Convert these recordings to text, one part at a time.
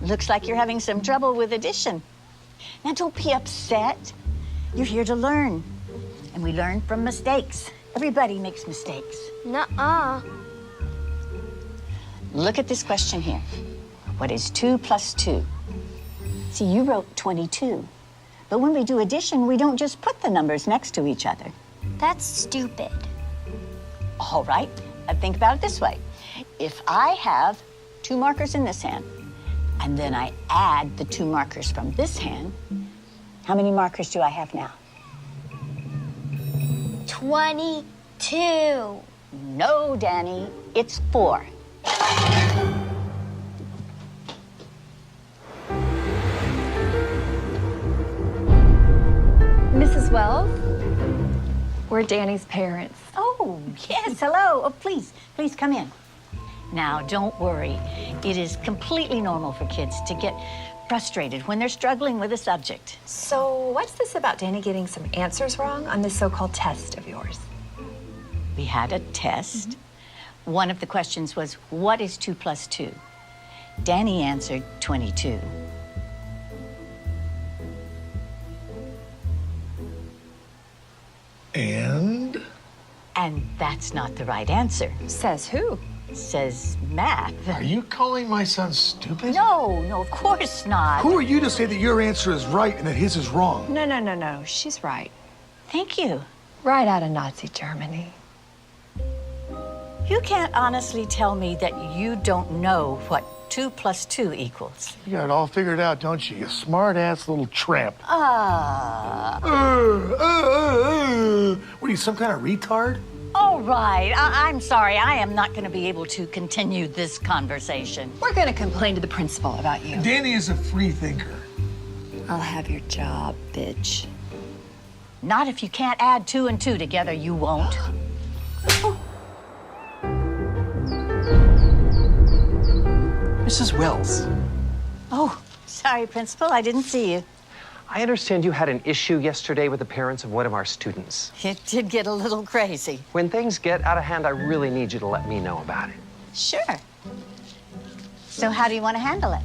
Looks like you're having some trouble with addition. Now, don't be upset. You're here to learn. And we learn from mistakes. Everybody makes mistakes. Nuh-uh. Look at this question here. What is 2 plus 2? See, you wrote 22. But when we do addition, we don't just put the numbers next to each other. That's stupid. All right, think about it this way. If I have 2 markers in this hand, and then I add the 2 markers from this hand, how many markers do I have now? 22. No, Danny, it's 4. Mrs. Wells, we're Danny's parents. Oh, yes, hello. Oh, please come in. Now, don't worry. It is completely normal for kids to get frustrated when they're struggling with a subject. So what's this about Danny getting some answers wrong on this so-called test of yours? We had a test. One of the questions was, what is 2 plus 2? Danny answered 22. And? And that's not the right answer. Says who? Says math. Are you calling my son stupid? No, of course not. Who are you to say that your answer is right and that his is wrong? No. She's right. Thank you. Right out of Nazi Germany. You can't honestly tell me that you don't know what 2 plus 2 equals. You got it all figured out, don't you? You smart-ass little tramp. What are you, some kind of retard? All right, I'm sorry. I am not going to be able to continue this conversation. We're gonna complain to the principal about you. Danny is a free thinker. I'll have your job, bitch. Not if you can't add 2 and 2 together, you won't. Mrs. Wells, Oh, sorry, Principal. I didn't see you. I understand you had an issue yesterday with the parents of one of our students. It did get a little crazy. When things get out of hand, I really need you to let me know about it. Sure. So how do you want to handle it?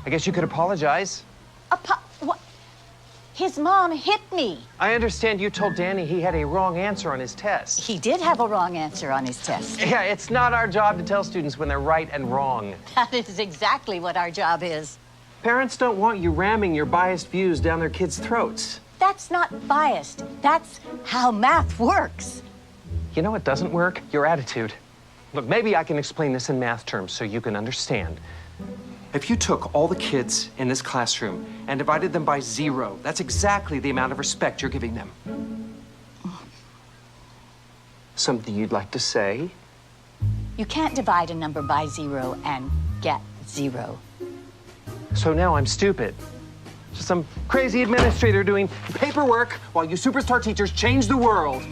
I guess you could apologize. What? His mom hit me. I understand you told Danny he had a wrong answer on his test. He did have a wrong answer on his test. Yeah, it's not our job to tell students when they're right and wrong. That is exactly what our job is. Parents don't want you ramming your biased views down their kids' throats. That's not biased. That's how math works. You know what doesn't work? Your attitude. Look, maybe I can explain this in math terms so you can understand. If you took all the kids in this classroom and divided them by 0, that's exactly the amount of respect you're giving them. Something you'd like to say? You can't divide a number by 0 and get 0. So now I'm stupid. Just some crazy administrator doing paperwork while you superstar teachers change the world.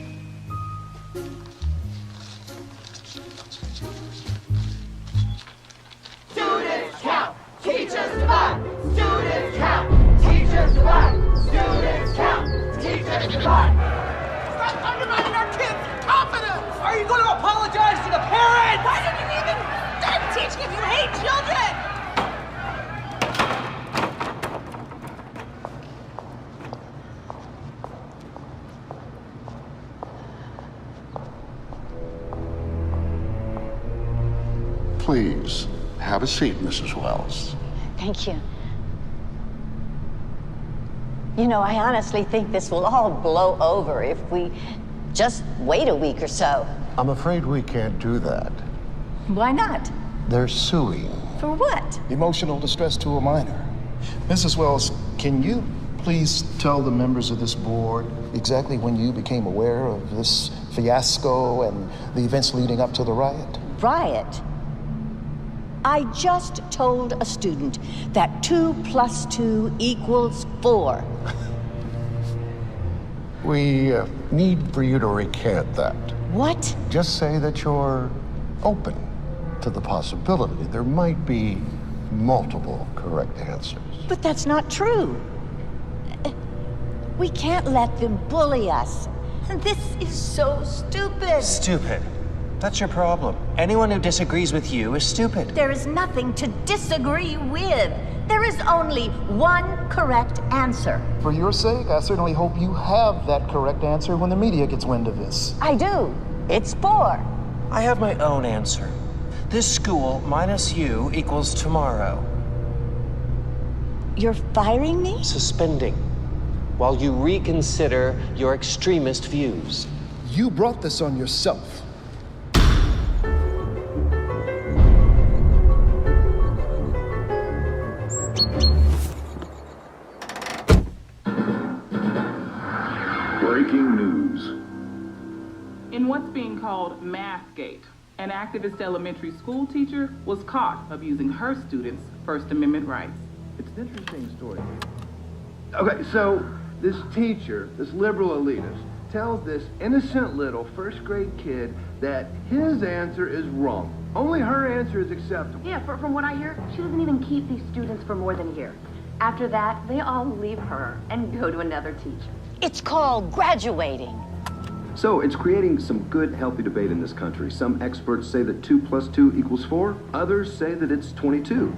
Students count, teachers divide. Students count, teachers divide. Students count, teachers divide. Stop undermining our kids' confidence! Are you going to apologize to the parents? Why did you even start teaching if you hate children? Please, have a seat, Mrs. Wells. Thank you. You know, I honestly think this will all blow over if we just wait a week or so. I'm afraid we can't do that. Why not? They're suing. For what? Emotional distress to a minor. Mrs. Wells, can you please tell the members of this board exactly when you became aware of this fiasco and the events leading up to the riot? Riot? I just told a student that 2 plus 2 equals 4. We need for you to recant that. What? Just say that you're open to the possibility there might be multiple correct answers. But that's not true. We can't let them bully us. This is so stupid. Stupid. That's your problem. Anyone who disagrees with you is stupid. There is nothing to disagree with. There is only one correct answer. For your sake, I certainly hope you have that correct answer when the media gets wind of this. I do. It's 4. I have my own answer. This school minus you equals tomorrow. You're firing me? Suspending, while you reconsider your extremist views. You brought this on yourself. Breaking news. In what's being called Mathgate, an activist elementary school teacher was caught abusing her students' First Amendment rights. It's an interesting story. Okay, so this teacher, this liberal elitist, tells this innocent little first-grade kid that his answer is wrong. Only her answer is acceptable. Yeah, from what I hear, she doesn't even keep these students for more than a year. After that, they all leave her and go to another teacher. It's called graduating. So it's creating some good, healthy debate in this country. Some experts say that 2 + 2 = 4. Others say that it's 22.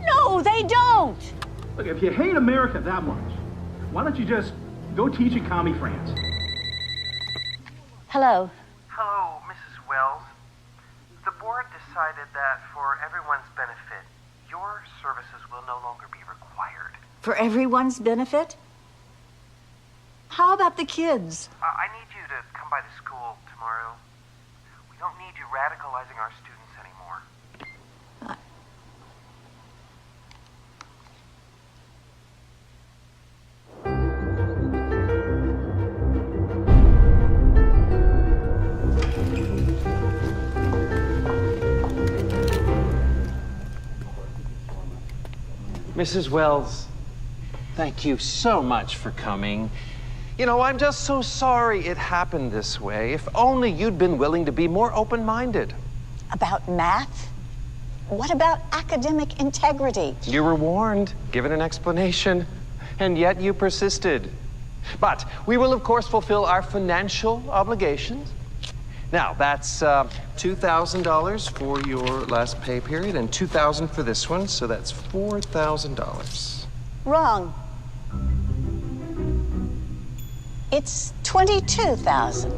No, they don't. Look, if you hate America that much, why don't you just go teach in commie France? Hello. Hello, Mrs. Wells. The board decided that for everyone's benefit, your services will no longer be required. For everyone's benefit? How about the kids? I need you to come by the school tomorrow. We don't need you radicalizing our students anymore. Mrs. Wells, thank you so much for coming. You know, I'm just so sorry it happened this way. If only you'd been willing to be more open-minded. About math? What about academic integrity? You were warned, given an explanation, and yet you persisted. But we will, of course, fulfill our financial obligations. Now, that's $2,000 for your last pay period and $2,000 for this one, so that's $4,000. Wrong. It's 22,000.